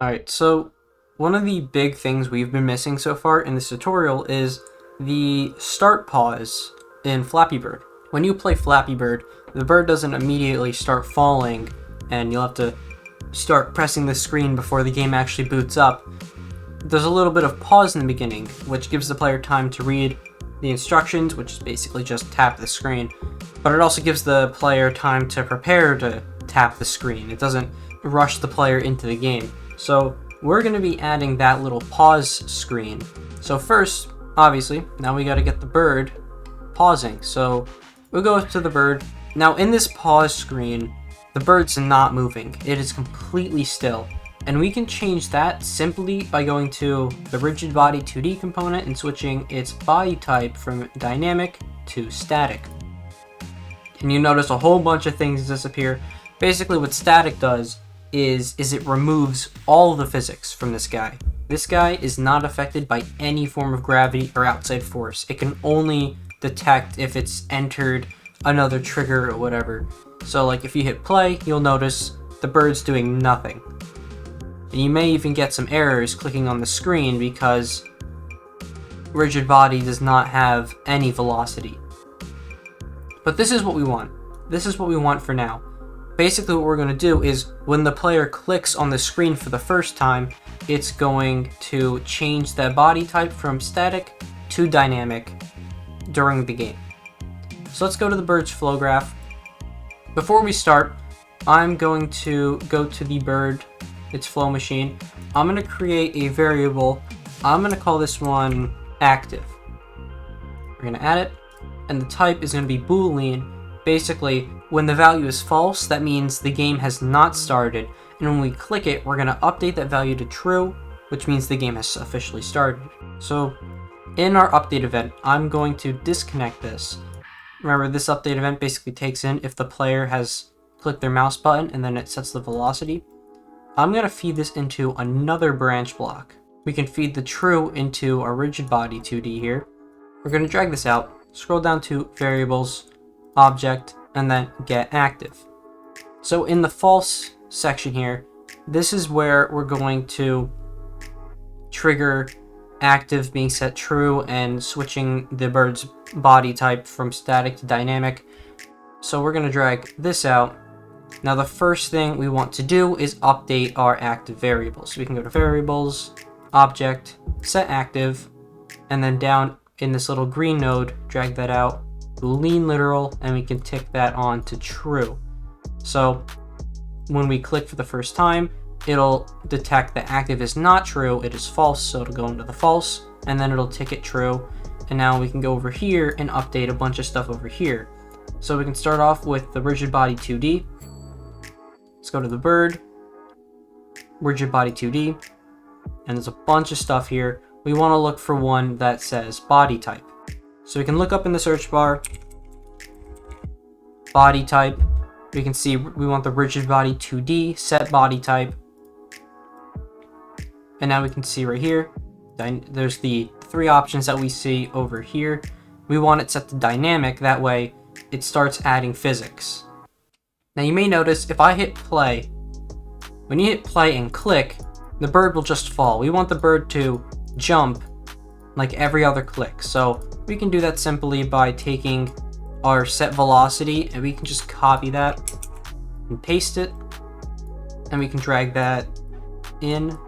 Alright, so one of the big things we've been missing so far in this tutorial is the start pause in Flappy Bird. When you play Flappy Bird, the bird doesn't immediately start falling and you'll have to start pressing the screen before the game actually boots up. There's a little bit of pause in the beginning, which gives the player time to read the instructions, which is basically just tap the screen, but it also gives the player time to prepare to tap the screen. It doesn't rush the player into the game. So we're going to be adding that little pause screen. So first, obviously, now we got to get the bird pausing. So we'll go to the bird. Now in this pause screen, the bird's not moving. It is completely still. And we can change that simply by going to the rigid body 2D component and switching its body type from dynamic to static. And you notice a whole bunch of things disappear. Basically what static does is it removes all the physics from this guy. This guy is not affected by any form of gravity or outside force. It can only detect if it's entered another trigger or whatever. So like if you hit play, you'll notice the bird's doing nothing. And you may even get some errors clicking on the screen because rigid body does not have any velocity. But this is what we want. This is what we want for now. Basically what we're going to do is when the player clicks on the screen for the first time, it's going to change that body type from static to dynamic during the game. So let's go to the bird's flow graph. Before we start, I'm going to go to the bird, its flow machine. I'm going to create a variable. I'm going to call this one active. We're going to add it, and the type is going to be Boolean. Basically, when the value is false, that means the game has not started, and when we click it, we're going to update that value to true, which means the game has officially started. So in our update event, I'm going to disconnect this. Remember, this update event basically takes in if the player has clicked their mouse button and then it sets the velocity. I'm going to feed this into another branch block. We can feed the true into our rigid body 2D here. We're going to drag this out, scroll down to variables, object, and then get active. So in the false section here, this is where we're going to trigger active being set true and switching the bird's body type from static to dynamic. So we're going to drag this out. Now the first thing we want to do is update our active variables. So we can go to variables, object, set active, and then down in this little green node, drag that out, Boolean literal, and we can tick that on to true. So when we click for the first time, it'll detect that active is not true, it is false, so it'll go into the false, and then it'll tick it true. And now we can go over here and update a bunch of stuff over here. So we can start off with the rigid body 2D. Let's go to the bird, rigid body 2D, and there's a bunch of stuff here. We want to look for one that says body type. So we can look up in the search bar, body type. We can see we want the rigid body 2D, set body type. And now we can see right here, there's the three options that we see over here. We want it set to dynamic, that way it starts adding physics. Now you may notice if I hit play, when you hit play and click, the bird will just fall. We want the bird to jump like every other click. So we can do that simply by taking our set velocity and we can just copy that and paste it, and we can drag that in.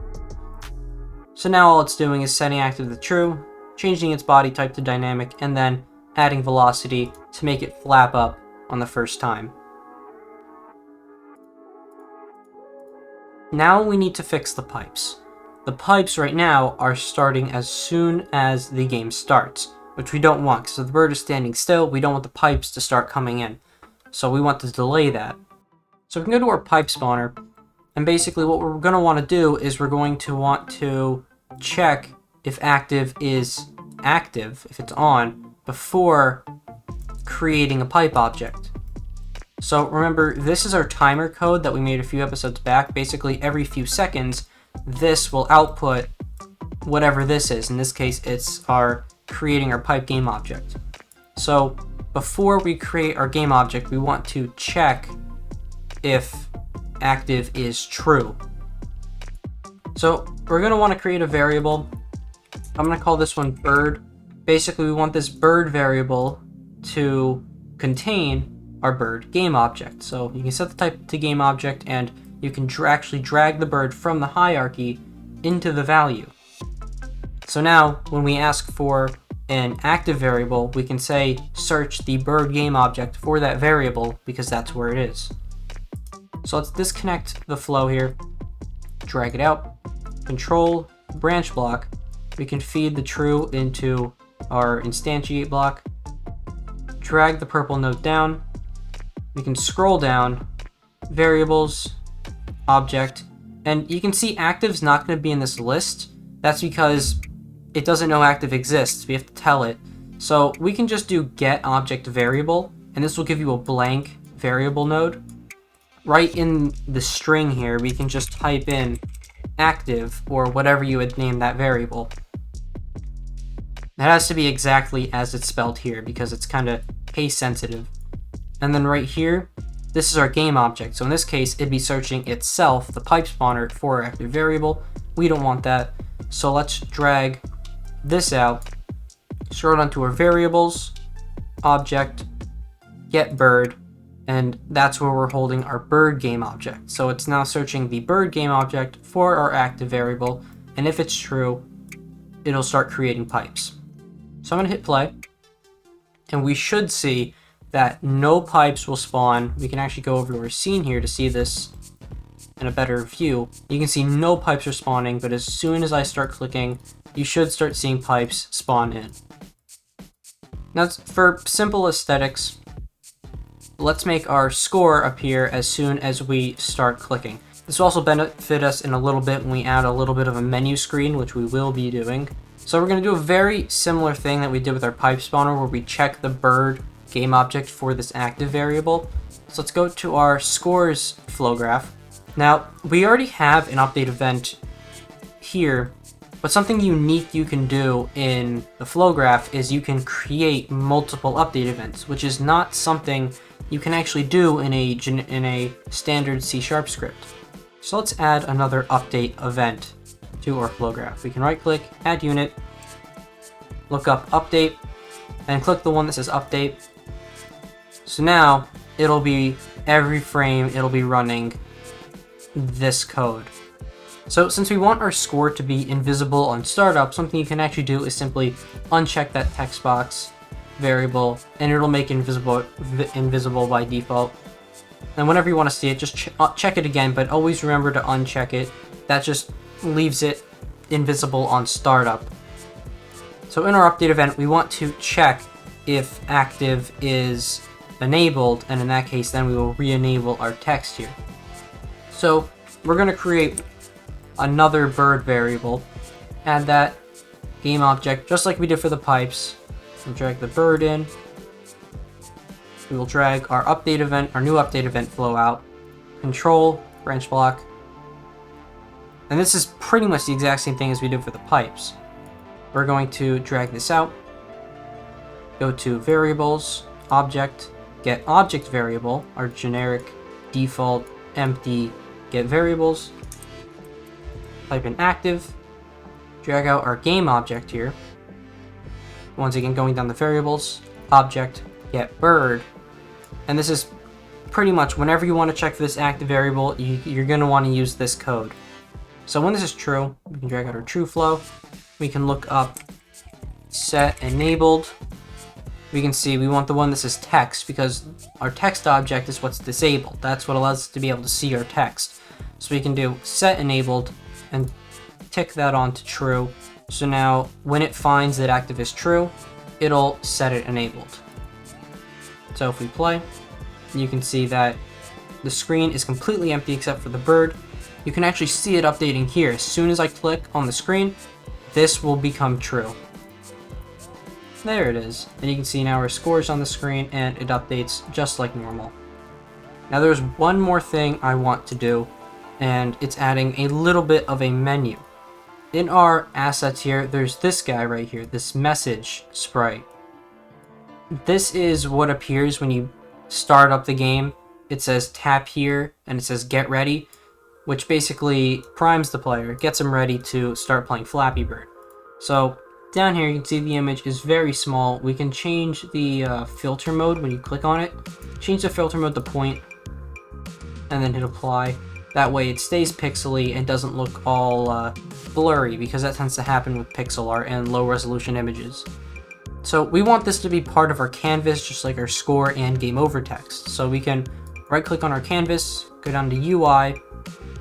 So now all it's doing is setting active to true, changing its body type to dynamic, and then adding velocity to make it flap up on the first time. Now we need to fix the pipes. The pipes right now are starting as soon as the game starts, which we don't want, because if the bird is standing still, we don't want the pipes to start coming in. So we want to delay that. So we can go to our pipe spawner, and basically what we're going to want to do is we're going to want to check if active is active, if it's on, before creating a pipe object. So remember, this is our timer code that we made a few episodes back. Basically every few seconds, this will output whatever this is. In this case, it's our creating our pipe game object. So before we create our game object, we want to check if active is true. So we're going to want to create a variable. I'm going to call this one bird. Basically, we want this bird variable to contain our bird game object. So you can set the type to game object, and you can actually drag the bird from the hierarchy into the value. So now when we ask for an active variable, we can say search the bird game object for that variable because that's where it is. So let's disconnect the flow here, drag it out, control branch block. We can feed the true into our instantiate block, drag the purple node down. We can scroll down, variables, object, and you can see active's not going to be in this list. That's because it doesn't know active exists. We have to tell it. So we can just do get object variable, and this will give you a blank variable node. Right in the string here, we can just type in active or whatever you would name that variable. It has to be exactly as it's spelled here because it's kind of case sensitive. And then right here, this is our game object. So in this case, it'd be searching itself, the pipe spawner, for our active variable. We don't want that. So let's drag this out, scroll down to our variables, object, get bird, and that's where we're holding our bird game object. So it's now searching the bird game object for our active variable, and if it's true, it'll start creating pipes. So I'm going to hit play, and we should see that no pipes will spawn. We can actually go over to our scene here to see this in a better view. You can see no pipes are spawning, but as soon as I start clicking, you should start seeing pipes spawn in. Now, for simple aesthetics, let's make our score appear as soon as we start clicking. This will also benefit us in a little bit when we add a little bit of a menu screen, which we will be doing. So we're going to do a very similar thing that we did with our pipe spawner, where we check the bird game object for this active variable. So let's go to our scores flow graph. Now, we already have an update event here, but something unique you can do in the flow graph is you can create multiple update events, which is not something you can actually do in a standard C# script. So let's add another update event to our flow graph. We can right click, add unit, look up update, and click the one that says update. So now it'll be every frame, it'll be running this code. So since we want our score to be invisible on startup, something you can actually do is simply uncheck that text box variable, and it'll make it invisible by default. And whenever you want to see it, just check it again, but always remember to uncheck it. That just leaves it invisible on startup. So in our update event, we want to check if active is enabled, and in that case, then we will re-enable our text here. So we're going to create another bird variable, add that game object just like we did for the pipes. We'll drag the bird in. We will drag our update event, our new update event flow out, control branch block, and this is pretty much the exact same thing as we did for the pipes. We're going to drag this out, go to variables, object, get object variable, our generic default empty get variables, type in active, drag out our game object here. Once again, going down the variables, object, get bird, and this is pretty much whenever you want to check for this active variable, you're going to want to use this code. So when this is true, we can drag out our true flow. We can look up set enabled. We can see we want the one that says text because our text object is what's disabled. That's what allows us to be able to see our text. So we can do set enabled and tick that on to true. So now when it finds that active is true, it'll set it enabled. So if we play, you can see that the screen is completely empty except for the bird. You can actually see it updating here. As soon as I click on the screen, this will become true. There it is. And you can see now our scores on the screen and it updates just like normal. Now there's one more thing I want to do, and it's adding a little bit of a menu. In our assets here, there's this guy right here, this message sprite. This is what appears when you start up the game. It says tap here and it says get ready. which basically primes the player, gets him ready to start playing Flappy Bird. So down here you can see the image is very small. We can change the filter mode when you click on it. Change the filter mode to point, and then hit apply. That way it stays pixely and doesn't look all blurry, because that tends to happen with pixel art and low resolution images. So we want this to be part of our canvas, just like our score and game over text. So we can right click on our canvas, go down to UI,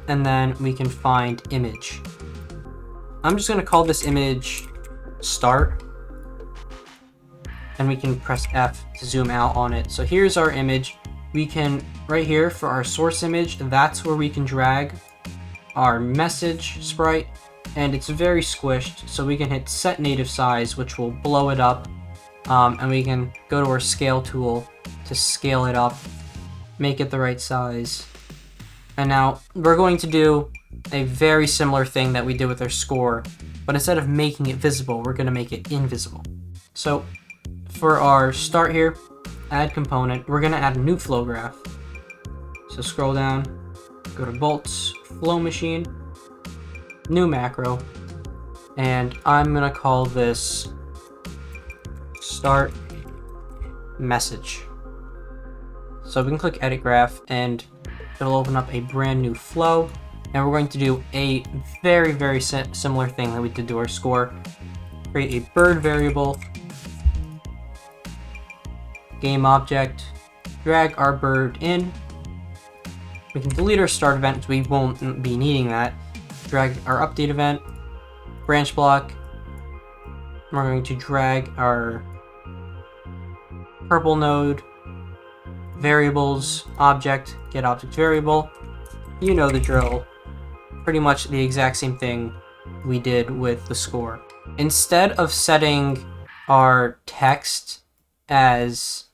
and then we can find image. I'm just going to call this image start, and we can press F to zoom out on it. So here's our image. We can, right here for our source image, that's where we can drag our message sprite, and it's very squished, so we can hit set native size, which will blow it up, and we can go to our scale tool to scale it up, make it the right size. And now we're going to do a very similar thing that we did with our score, but instead of making it visible, we're going to make it invisible. So for our start here, add component, we're going to add a new flow graph. So scroll down, go to bolts, flow machine, new macro, and I'm going to call this start message. So we can click edit graph and it'll open up a brand new flow, and we're going to do a very similar thing that we did to our score. Create a bird variable, game object, drag our bird in. We can delete our start event because we won't be needing that. Drag our update event, branch block. We're going to drag our purple node, variables, object, get object variable. You know the drill. Pretty much the exact same thing we did with the score. Instead of setting our text as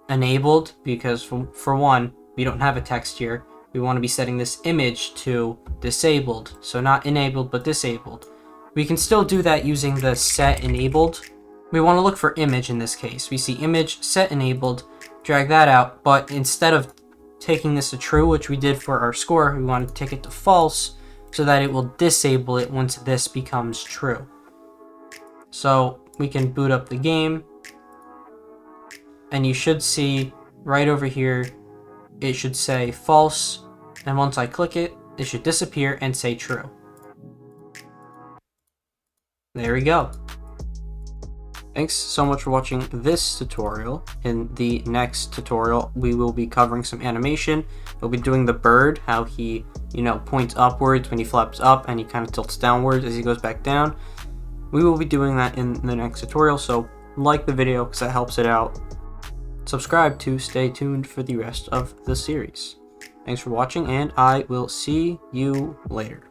enabled, because for one, we don't have a text here, we want to be setting this image to disabled. So not enabled, but disabled. We can still do that using the set enabled. We want to look for image in this case. We see image, set enabled, drag that out, but instead of taking this to true, which we did for our score, we want to take it to false so that it will disable it once this becomes true. So we can boot up the game, and you should see right over here, it should say false, and once I click it, it should disappear and say true. There we go. Thanks so much for watching this tutorial. In the next tutorial, we will be covering some animation. We'll be doing the bird, how he, points upwards when he flaps up, and he kind of tilts downwards as he goes back down. We will be doing that in the next tutorial, so like the video because that helps it out. Subscribe to stay tuned for the rest of the series. Thanks for watching, and I will see you later.